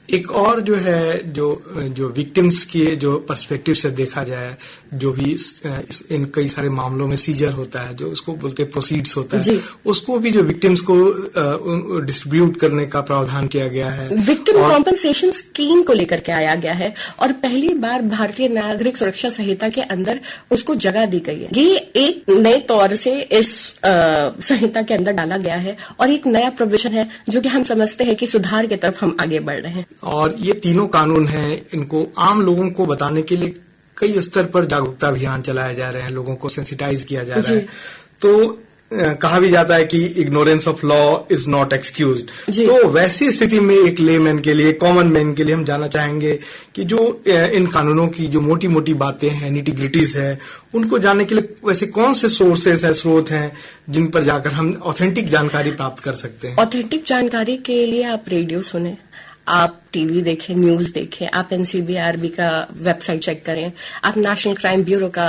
एक और जो है जो विक्टिम्स के जो पर्सपेक्टिव से देखा जाए, जो भी इन कई सारे मामलों में सीजर होता है, जो उसको बोलते हैं प्रोसीड्स होता है, उसको भी जो विक्टिम्स को डिस्ट्रीब्यूट करने का प्रावधान किया गया है। विक्टिम कॉम्पनसेशन स्कीम को लेकर के आया गया है और पहली बार भारतीय नागरिक सुरक्षा संहिता के अंदर उसको जगह दी गई है। ये एक नए तौर से इस संहिता के अंदर डाला गया है और एक नया प्रोविजन है जो कि हम समझते हैं कि सुधार की तरफ हम आगे बढ़ रहे हैं। और ये तीनों कानून हैं, इनको आम लोगों को बताने के लिए कई स्तर पर जागरूकता अभियान चलाए जा रहे हैं, लोगों को सेंसिटाइज किया जा रहा है। तो कहा भी जाता है कि ignorance of law is not excused. तो वैसी स्थिति में एक लेमैन के लिए, कॉमन मैन के लिए हम जानना चाहेंगे कि जो इन कानूनों की जो मोटी मोटी बातें हैं, निटी-ग्रिटीज है, उनको जानने के लिए वैसे कौन से सोर्सेस है, स्रोत हैं जिन पर जाकर हम ऑथेंटिक जानकारी प्राप्त कर सकते हैं? ऑथेंटिक जानकारी के लिए आप रेडियो सुने, आप टीवी देखें, न्यूज देखें, आप एनसीबीआरबी का वेबसाइट चेक करें, आप नेशनल क्राइम ब्यूरो का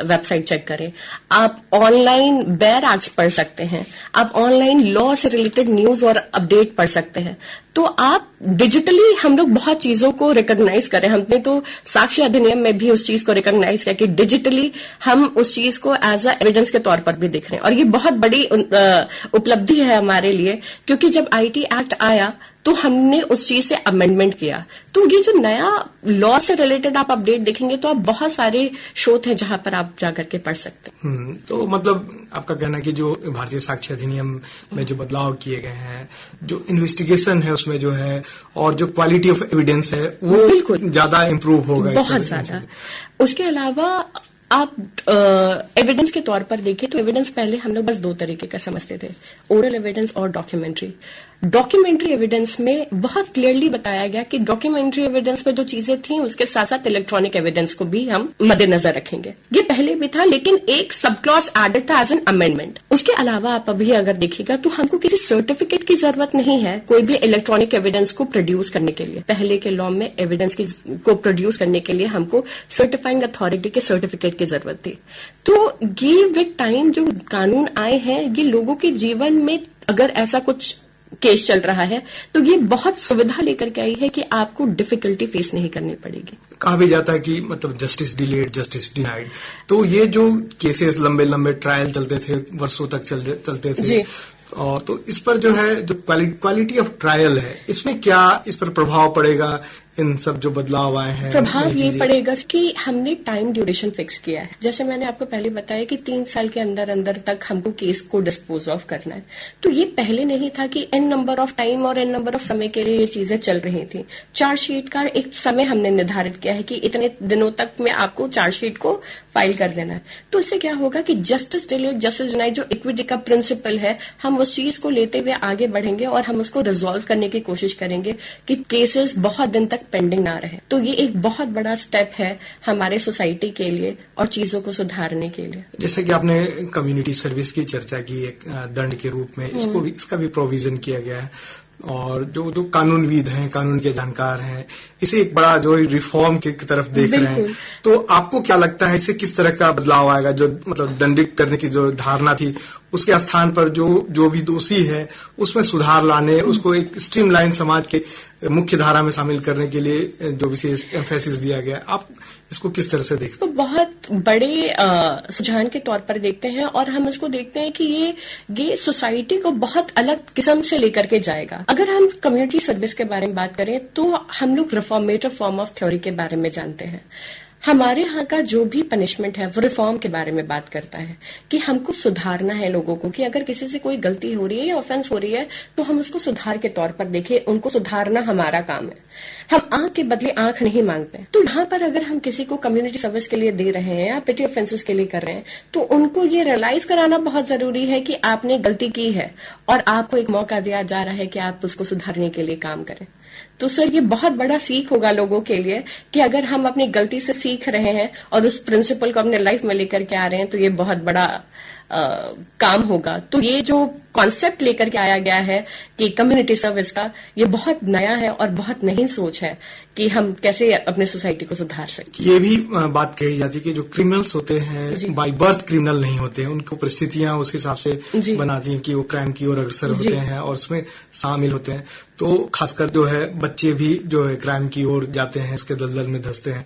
वेबसाइट चेक करें, आप ऑनलाइन बेयर एक्ट्स पढ़ सकते हैं, आप ऑनलाइन लॉ से रिलेटेड न्यूज और अपडेट पढ़ सकते हैं। तो आप डिजिटली हम लोग बहुत चीजों को रिकॉग्नाइज करें। हमने तो साक्ष्य अधिनियम में भी उस चीज को रिकॉग्नाइज किया कि डिजिटली हम उस चीज को एज अ एविडेंस के तौर पर भी दिख रहे हैं और ये बहुत बड़ी उपलब्धि है हमारे लिए, क्योंकि जब आईटी एक्ट आया तो हमने उस चीज से अमेंडमेंट किया। तो ये जो नया लॉ से रिलेटेड आप अपडेट देखेंगे तो आप बहुत सारे स्रोत हैं जहां पर आप जाकर के पढ़ सकते हैं। तो मतलब आपका कहना है कि जो भारतीय साक्ष्य अधिनियम में जो बदलाव किए गए हैं, जो इन्वेस्टिगेशन है उसमें जो है, और जो क्वालिटी ऑफ एविडेंस है वो बिल्कुल ज्यादा इम्प्रूव होगा, बहुत ज्यादा। उसके अलावा आप एविडेंस के तौर पर देखिए तो एविडेंस पहले हम लोग बस दो तरीके का समझते थे, ओरल एविडेंस और डॉक्यूमेंट्री। डॉक्यूमेंट्री एविडेंस में बहुत क्लियरली बताया गया कि डॉक्यूमेंट्री एविडेंस में जो चीजें थी उसके साथ साथ इलेक्ट्रॉनिक एविडेंस को भी हम मद्देनजर रखेंगे। ये पहले भी था, लेकिन एक सब क्लॉज एडेड था एज एन अमेंडमेंट। उसके अलावा आप अभी अगर देखिएगा तो हमको किसी सर्टिफिकेट की जरूरत नहीं है कोई भी इलेक्ट्रॉनिक एविडेंस को प्रोड्यूस करने के लिए। पहले के लॉ में एविडेंस को प्रोड्यूस करने के लिए हमको सर्टिफाइंग अथॉरिटी के सर्टिफिकेट की जरूरत थी। तो ये विद टाइम जो कानून आए हैं, ये लोगों के जीवन में अगर ऐसा कुछ केस चल रहा है तो ये बहुत सुविधा लेकर के आई है कि आपको डिफिकल्टी फेस नहीं करनी पड़ेगी। कहा भी जाता है कि मतलब जस्टिस डिलेड जस्टिस डिनाइड। तो ये जो केसेस लंबे लंबे ट्रायल चलते थे, वर्षों तक चलते थे, और तो इस पर जो है जो क्वालिटी ऑफ ट्रायल है, इसमें क्या इस पर प्रभाव पड़ेगा? इन सब जो बदलाव आए हैं, प्रभाव ये पड़ेगा कि हमने टाइम ड्यूरेशन फिक्स किया है। जैसे मैंने आपको पहले बताया कि 3 साल के अंदर अंदर तक हमको केस को डिस्पोज ऑफ करना है। तो ये पहले नहीं था कि एन नंबर ऑफ टाइम और एन नंबर ऑफ समय के लिए ये चीजें चल रही थी। चार्जशीट का एक समय हमने निर्धारित किया है कि इतने दिनों तक में आपको चार्जशीट को फाइल कर देना है। तो इससे क्या होगा कि जस्टिस डिलेड जस्टिस डिनाइड जो इक्विटी का प्रिंसिपल है, हम उस चीज को लेते हुए आगे बढ़ेंगे और हम उसको रिजॉल्व करने की कोशिश करेंगे कि केसेस बहुत दिन तक पेंडिंग ना रहे। तो ये एक बहुत बड़ा स्टेप है हमारे सोसाइटी के लिए और चीजों को सुधारने के लिए। जैसे कि आपने कम्युनिटी सर्विस की चर्चा की एक दंड के रूप में, इसका भी प्रोविजन किया गया है। और जो कानूनविद हैं, कानून के जानकार हैं, इसे एक बड़ा जो रिफॉर्म की तरफ देख रहे हैं। तो आपको क्या लगता है इससे किस तरह का बदलाव आएगा? जो मतलब दंडित करने की जो धारणा थी उसके स्थान पर जो भी दोषी है उसमें सुधार लाने, उसको एक स्ट्रीमलाइन समाज के मुख्य धारा में शामिल करने के लिए जो विशेष एम्फेसिस दिया गया, आप इसको किस तरह से देखते हैं? तो बहुत बड़े सुझाव के तौर पर देखते हैं और हम इसको देखते हैं कि ये सोसाइटी को बहुत अलग किस्म से लेकर के जाएगा। अगर हम कम्युनिटी सर्विस के बारे में बात करें तो हम लोग रिफॉर्मेटिव फॉर्म ऑफ थ्योरी के बारे में जानते हैं। हमारे यहाँ का जो भी पनिशमेंट है वो रिफॉर्म के बारे में बात करता है कि हमको सुधारना है लोगों को, कि अगर किसी से कोई गलती हो रही है या ऑफेंस हो रही है तो हम उसको सुधार के तौर पर देखें, उनको सुधारना हमारा काम है। हम आंख के बदले आंख नहीं मांगते। तो यहाँ पर अगर हम किसी को कम्युनिटी सर्विस के लिए दे रहे हैं या पिटी ऑफेंसेस के लिए कर रहे हैं तो उनको ये रियलाइज कराना बहुत जरूरी है कि आपने गलती की है और आपको एक मौका दिया जा रहा है कि आप उसको सुधारने के लिए काम करें। तो सर ये बहुत बड़ा सीख होगा लोगों के लिए कि अगर हम अपनी गलती से सीख रहे हैं और उस प्रिंसिपल को अपने लाइफ में लेकर के आ रहे हैं तो ये बहुत बड़ा काम होगा। तो ये जो कॉन्सेप्ट लेकर के आया गया है कि कम्युनिटी सर्विस का, ये बहुत नया है और बहुत नई सोच है कि हम कैसे अपने सोसाइटी को सुधार सकते। ये भी बात कही जाती है कि जो क्रिमिनल्स होते हैं बाय बर्थ क्रिमिनल नहीं होते हैं, उनको परिस्थितियां उस हिसाब से बनाती हैं कि वो क्राइम की ओर अग्रसर होते हैं और उसमें शामिल होते हैं। तो खासकर जो है बच्चे भी जो है क्राइम की ओर जाते हैं, इसके दलदल में धंसते हैं।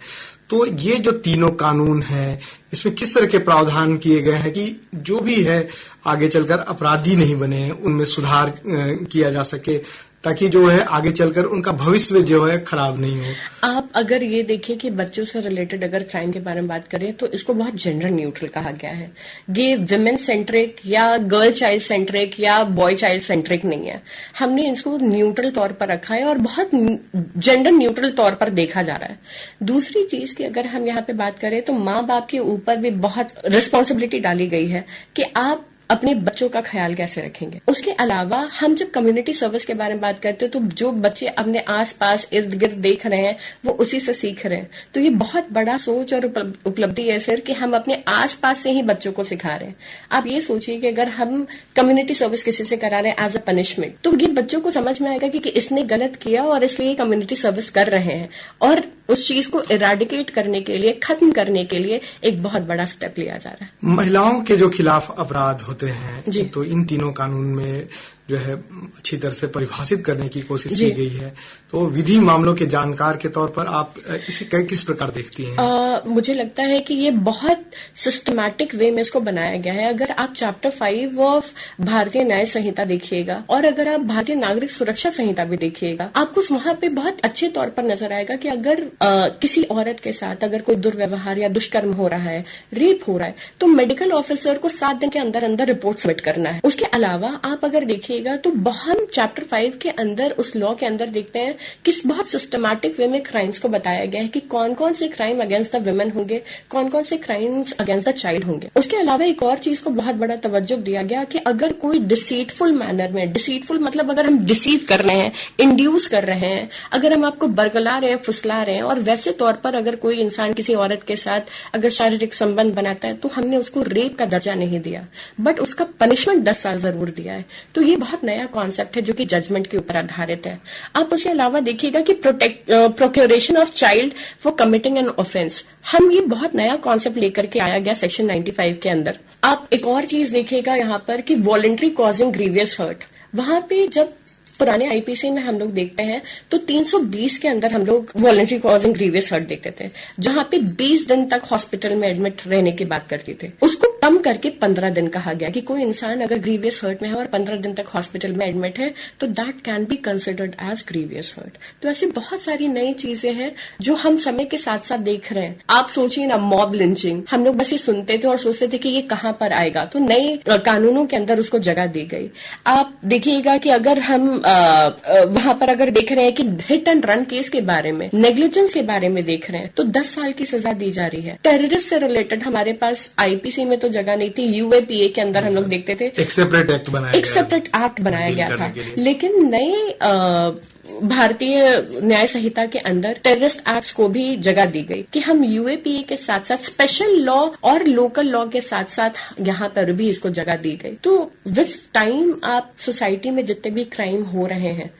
तो ये जो तीनों कानून हैं, इसमें किस तरह के प्रावधान किए गए हैं कि जो भी है आगे चलकर अपराधी नहीं बने, उनमें सुधार किया जा सके, ताकि जो है आगे चलकर उनका भविष्य जो है खराब नहीं हो। आप अगर ये देखिए कि बच्चों से रिलेटेड अगर क्राइम के बारे में बात करें तो इसको बहुत जेंडर न्यूट्रल कहा गया है। ये विमेन सेंट्रिक या गर्ल चाइल्ड सेंट्रिक या बॉय चाइल्ड सेंट्रिक नहीं है। हमने इसको न्यूट्रल तौर पर रखा है और बहुत जेंडर न्यूट्रल तौर पर देखा जा रहा है। दूसरी चीज की अगर हम यहाँ पे बात करें तो माँ बाप के ऊपर भी बहुत रिस्पॉन्सिबिलिटी डाली गई है कि आप अपने बच्चों का ख्याल कैसे रखेंगे। उसके अलावा हम जब कम्युनिटी सर्विस के बारे में बात करते हैं तो जो बच्चे अपने आसपास इर्द गिर्द देख रहे हैं वो उसी से सीख रहे हैं। तो ये बहुत बड़ा सोच और उपलब्धि है सर कि हम अपने आसपास से ही बच्चों को सिखा रहे हैं। आप ये सोचिए कि अगर हम कम्युनिटी सर्विस किसी से करा रहे हैं एज अ पनिशमेंट, तो ये बच्चों को समझ में आएगा कि इसने गलत किया और इसलिए कम्युनिटी सर्विस कर रहे हैं, और उस चीज को इराडिकेट करने के लिए, खत्म करने के लिए एक बहुत बड़ा स्टेप लिया जा रहा है। महिलाओं के जो खिलाफ अपराध होते हैं तो इन तीनों कानून में जो है अच्छी तरह से परिभाषित करने की कोशिश की गई है। तो विधि मामलों के जानकार के तौर पर आप इसे किस प्रकार देखती हैं? मुझे लगता है कि ये बहुत सिस्टमैटिक वे में इसको बनाया गया है। अगर आप चैप्टर 5 ऑफ भारतीय न्याय संहिता देखिएगा और अगर आप भारतीय नागरिक सुरक्षा संहिता भी देखिएगा, आपको वहां पे बहुत अच्छे तौर पर नजर आएगा कि अगर किसी औरत के साथ अगर कोई दुर्व्यवहार या दुष्कर्म हो रहा है, रेप हो रहा है, तो मेडिकल ऑफिसर को 7 दिन के अंदर अंदर रिपोर्ट सबमिट करना है। उसके अलावा आप अगर देखिएगा तो हम चैप्टर 5 के अंदर उस लॉ के अंदर देखते हैं कि बहुत सिस्टमैटिक वे में क्राइम्स को बताया गया है कि कौन कौन से क्राइम अगेंस्ट द वुमेन होंगे, कौन कौन से क्राइम्स अगेंस्ट द चाइल्ड होंगे। उसके अलावा एक और चीज को बहुत बड़ा तवज्जो दिया गया कि अगर कोई डिसीटफुल मैनर में, डिसीटफुल मतलब अगर हम डिसीव कर रहे हैं, इंड्यूस कर रहे हैं, अगर हम आपको बरगला रहे हैं, फुसला रहे हैं, और वैसे तौर पर अगर कोई इंसान किसी औरत के साथ अगर शारीरिक संबंध बनाता है तो हमने उसको रेप का दर्जा नहीं दिया, बट उसका पनिशमेंट 10 साल जरूर दिया है। तो ये बहुत नया कॉन्सेप्ट है जो कि जजमेंट के ऊपर आधारित है। आप उसके अलावा देखिएगा कि procuration of child for committing an offence, हम ये बहुत नया कॉन्सेप्ट लेकर के आया गया सेक्शन 95 के अंदर। आप एक और चीज देखिएगा यहाँ पर कि वॉलंटरी कॉजिंग ग्रीवियस हर्ट, वहां पे जब पुराने आईपीसी में हम लोग देखते हैं तो 320 के अंदर हम लोग वॉलंटरी कॉजिंग ग्रीवियस हर्ट देखते थे, जहां पे 20 दिन तक हॉस्पिटल में एडमिट रहने की बात करते थे। उसको कम करके 15 दिन कहा गया कि कोई इंसान अगर ग्रीवियस हर्ट में है और 15 दिन तक हॉस्पिटल में एडमिट है तो that can be considered as grievous hurt. तो ऐसी बहुत सारी नई चीजें हैं जो हम समय के साथ साथ देख रहे हैं। आप सोचिए ना, मॉब लिंचिंग, हम लोग बस ये सुनते थे और सोचते थे कि ये कहां पर आएगा, तो नए कानूनों के अंदर उसको जगह दी गई। आप देखिएगा कि अगर हम वहां पर अगर देख रहे हैं कि हिट एंड रन केस के बारे में, नेग्लिजेंस के बारे में देख रहे हैं तो 10 साल की सजा दी जा रही है। टेररिस्ट से रिलेटेड हमारे पास आईपीसी में तो जगह नहीं थी, यूएपीए के अंदर हम लोग देखते थे एक सेपरेट एक्ट बनाया गया था, लेकिन नए भारतीय न्याय संहिता के अंदर टेररिस्ट एक्ट्स को भी जगह दी गई कि हम यूएपीए के साथ साथ स्पेशल लॉ और लोकल लॉ के साथ साथ यहाँ पर भी इसको जगह दी गई। तो विद टाइम आप सोसाइटी में जितने भी क्राइम हो रहे हैं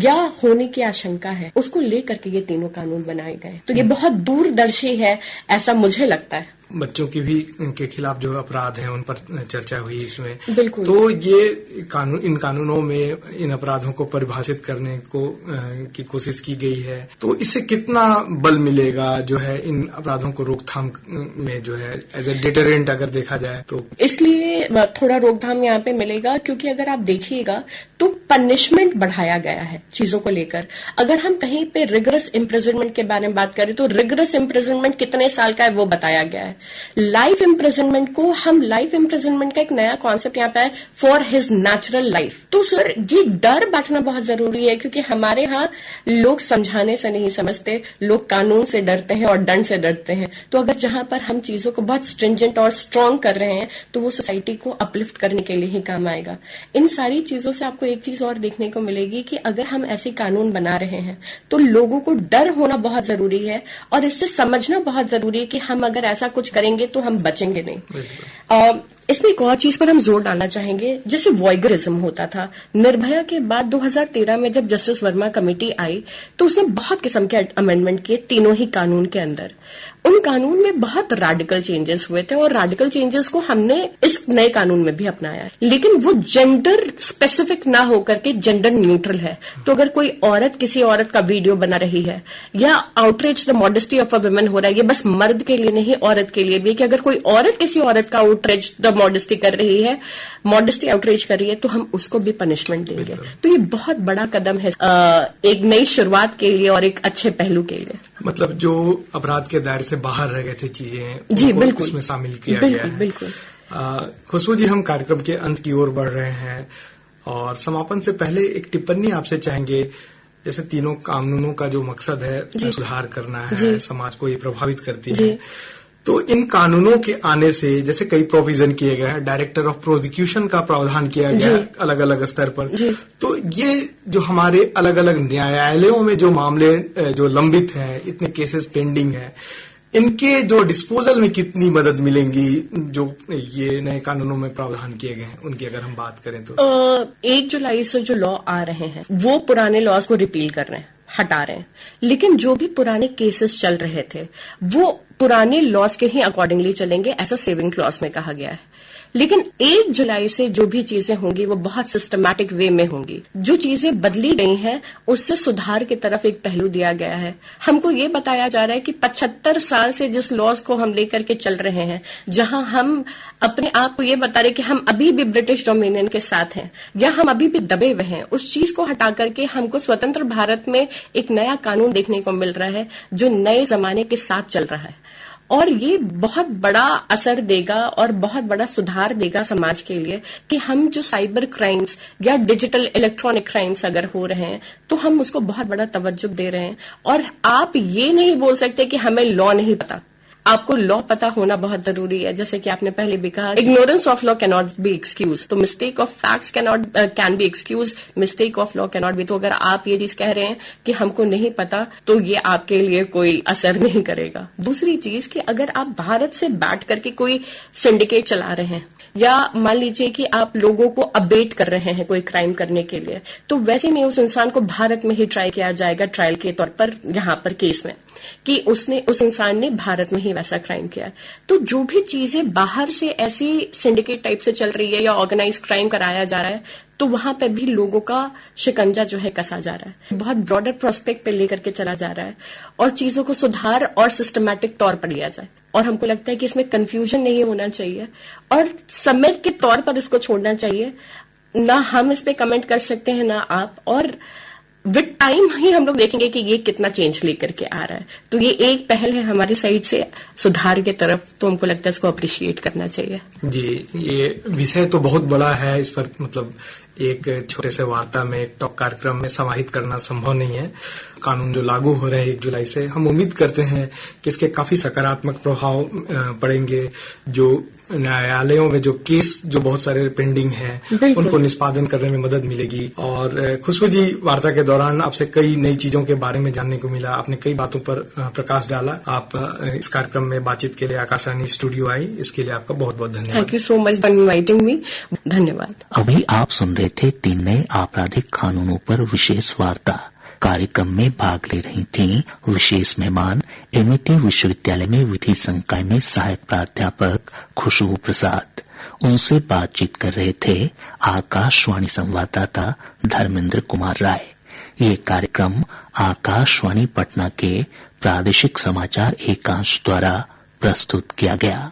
या होने की आशंका है, उसको लेकर के ये तीनों कानून बनाए गए। तो ये बहुत दूरदर्शी है, ऐसा मुझे लगता है। बच्चों की भी के खिलाफ जो अपराध हैं उन पर चर्चा हुई इसमें। बिल्कुल। तो ये इन कानूनों में इन अपराधों को परिभाषित करने की कोशिश की गई है। तो इससे कितना बल मिलेगा जो है इन अपराधों को रोकथाम में, जो है एज ए डिटरेंट अगर देखा जाए तो? इसलिए थोड़ा रोकथाम यहाँ पे मिलेगा क्योंकि अगर आप देखिएगा तो पनिशमेंट बढ़ाया गया है चीजों को लेकर। अगर हम कहीं पे रिगरस इम्प्रिजनमेंट के बारे में बात करें तो रिगरस इम्प्रिजनमेंट कितने साल का है वो बताया गया है। लाइफ इम्प्रिजनमेंट को हम लाइफ इम्प्रिजनमेंट का एक नया कॉन्सेप्ट यहाँ पे है, फॉर हिज नेचुरल लाइफ। तो सर ये डर बैठना बहुत जरूरी है क्योंकि हमारे यहाँ लोग समझाने से नहीं समझते, लोग कानून से डरते हैं और दंड से डरते हैं। तो अगर जहां पर हम चीजों को बहुत स्ट्रिंजेंट और स्ट्रांग कर रहे हैं तो वो सोसाइटी को अपलिफ्ट करने के लिए ही काम आएगा। इन सारी चीजों से आपको एक चीज और देखने को मिलेगी कि अगर हम ऐसे कानून बना रहे हैं तो लोगों को डर होना बहुत जरूरी है और इससे समझना बहुत जरूरी है कि हम अगर ऐसा कुछ करेंगे तो हम बचेंगे नहीं। इसमें एक और चीज पर हम जोर डालना चाहेंगे, जैसे वॉयगरिज्म होता था। निर्भया के बाद 2013 में जब जस्टिस वर्मा कमेटी आई तो उसने बहुत किस्म के अमेंडमेंट किए तीनों ही कानून के अंदर। उन कानून में बहुत रेडिकल चेंजेस हुए थे और रेडिकल चेंजेस को हमने इस नए कानून में भी अपनाया है, लेकिन वो जेंडर स्पेसिफिक ना होकर के जेंडर न्यूट्रल है। तो अगर कोई औरत किसी औरत का वीडियो बना रही है या outreach the modesty of a woman हो रहा है, ये बस मर्द के लिए नहीं औरत के लिए भी, कि अगर कोई औरत किसी औरत का आउटरीच द मॉडेस्टी कर रही है, मॉडेस्टी आउटरीच कर रही है, तो हम उसको भी पनिशमेंट देंगे। तो ये बहुत बड़ा कदम है एक नई शुरुआत के लिए और एक अच्छे पहलू के लिए। मतलब जो अपराध के दायरे से बाहर रह गए थे चीजें, जी बिल्कुल, उसमें शामिल किया गया है। बिल्कुल। खुशबू जी, हम कार्यक्रम के अंत की ओर बढ़ रहे हैं और समापन से पहले एक टिप्पणी आपसे चाहेंगे। जैसे तीनों कानूनों का जो मकसद है सुधार करना है, समाज को ये प्रभावित करती है, तो इन कानूनों के आने से जैसे कई प्रोविजन किए गए हैं, डायरेक्टर ऑफ प्रोसिक्यूशन का प्रावधान किया गया है अलग अलग स्तर पर, तो ये जो हमारे अलग अलग न्यायालयों में जो मामले जो लंबित हैं, इतने केसेस पेंडिंग हैं, इनके जो डिस्पोजल में कितनी मदद मिलेंगी जो ये नए कानूनों में प्रावधान किए गए हैं, उनकी अगर हम बात करें तो 1 जुलाई से जो लॉ आ रहे हैं वो पुराने लॉज को रिपील कर रहे हैं, हटा रहे हैं, लेकिन जो भी पुराने केसेस चल रहे थे वो पुराने लॉज के ही अकॉर्डिंगली चलेंगे, ऐसा सेविंग क्लॉज में कहा गया है। लेकिन 1 जुलाई से जो भी चीजें होंगी वो बहुत सिस्टमैटिक वे में होंगी। जो चीजें बदली गई हैं उससे सुधार की तरफ एक पहलू दिया गया है। हमको ये बताया जा रहा है कि 75 साल से जिस लॉज को हम लेकर के चल रहे हैं, जहां हम अपने आप को ये बता रहे कि हम अभी भी ब्रिटिश डोमिनियन के साथ हैं या हम अभी भी दबे हुए हैं, उस चीज को हटा करके हमको स्वतंत्र भारत में एक नया कानून देखने को मिल रहा है जो नए जमाने के साथ चल रहा है और ये बहुत बड़ा असर देगा और बहुत बड़ा सुधार देगा समाज के लिए कि हम जो साइबर क्राइम्स या डिजिटल इलेक्ट्रॉनिक क्राइम्स अगर हो रहे हैं तो हम उसको बहुत बड़ा तवज्जो दे रहे हैं। और आप ये नहीं बोल सकते कि हमें लॉ नहीं पता, आपको लॉ पता होना बहुत जरूरी है। जैसे कि आपने पहले भी कहा, ignorance of law can not be excuse, तो mistake of facts can be excuse, mistake of law can not be. तो अगर आप ये चीज कह रहे हैं कि हमको नहीं पता तो ये आपके लिए कोई असर नहीं करेगा। दूसरी चीज कि अगर आप भारत से बैठ करके कोई सिंडिकेट चला रहे हैं या मान लीजिए कि आप लोगों को अबेट कर रहे हैं कोई क्राइम करने के लिए, तो वैसे में उस इंसान को भारत में ही ट्राई किया जाएगा, ट्रायल के तौर पर यहाँ पर केस में, कि उस इंसान ने भारत में ही वैसा क्राइम किया है। तो जो भी चीजें बाहर से ऐसी सिंडिकेट टाइप से चल रही है या ऑर्गेनाइज क्राइम कराया जा रहा है, तो वहां पे भी लोगों का शिकंजा जो है कसा जा रहा है, बहुत ब्रॉडर प्रोस्पेक्ट पे लेकर के चला जा रहा है और चीजों को सुधार और सिस्टमैटिक तौर पर लिया जाए। और हमको लगता है कि इसमें कंफ्यूजन नहीं होना चाहिए और समय के तौर पर इसको छोड़ना चाहिए। ना हम इस पे कमेंट कर सकते हैं ना आप, और विद टाइम ही हम लोग देखेंगे कि ये कितना चेंज लेकर के आ रहा है। तो ये एक पहल है हमारी साइड से सुधार की तरफ, तो हमको लगता है इसको अप्रिशिएट करना चाहिए। जी, ये विषय तो बहुत बड़ा है, इस पर मतलब एक छोटे से वार्ता में, एक टॉक कार्यक्रम में समाहित करना संभव नहीं है। कानून जो लागू हो रहे हैं 1 जुलाई से, हम उम्मीद करते हैं कि इसके काफी सकारात्मक प्रभाव पड़ेंगे। जो न्यायालयों में जो केस जो बहुत सारे पेंडिंग हैं उनको निष्पादन करने में मदद मिलेगी। और खुशबू जी, वार्ता के दौरान आपसे कई नई चीजों के बारे में जानने को मिला, आपने कई बातों पर प्रकाश डाला। आप इस कार्यक्रम में बातचीत के लिए आकाशवाणी स्टूडियो आई, इसके लिए आपका बहुत बहुत धन्यवाद। Thank you so much for inviting me. धन्यवाद। अभी आप सुन रहे थे 3 नए आपराधिक कानूनों पर विशेष वार्ता। कार्यक्रम में भाग ले रही थीं विशेष मेहमान एमिटी विश्वविद्यालय में विधि संकाय में सहायक प्राध्यापक खुशबू प्रसाद। उनसे बातचीत कर रहे थे आकाशवाणी संवाददाता धर्मेंद्र कुमार राय। ये कार्यक्रम आकाशवाणी पटना के प्रादेशिक समाचार एकांश द्वारा प्रस्तुत किया गया।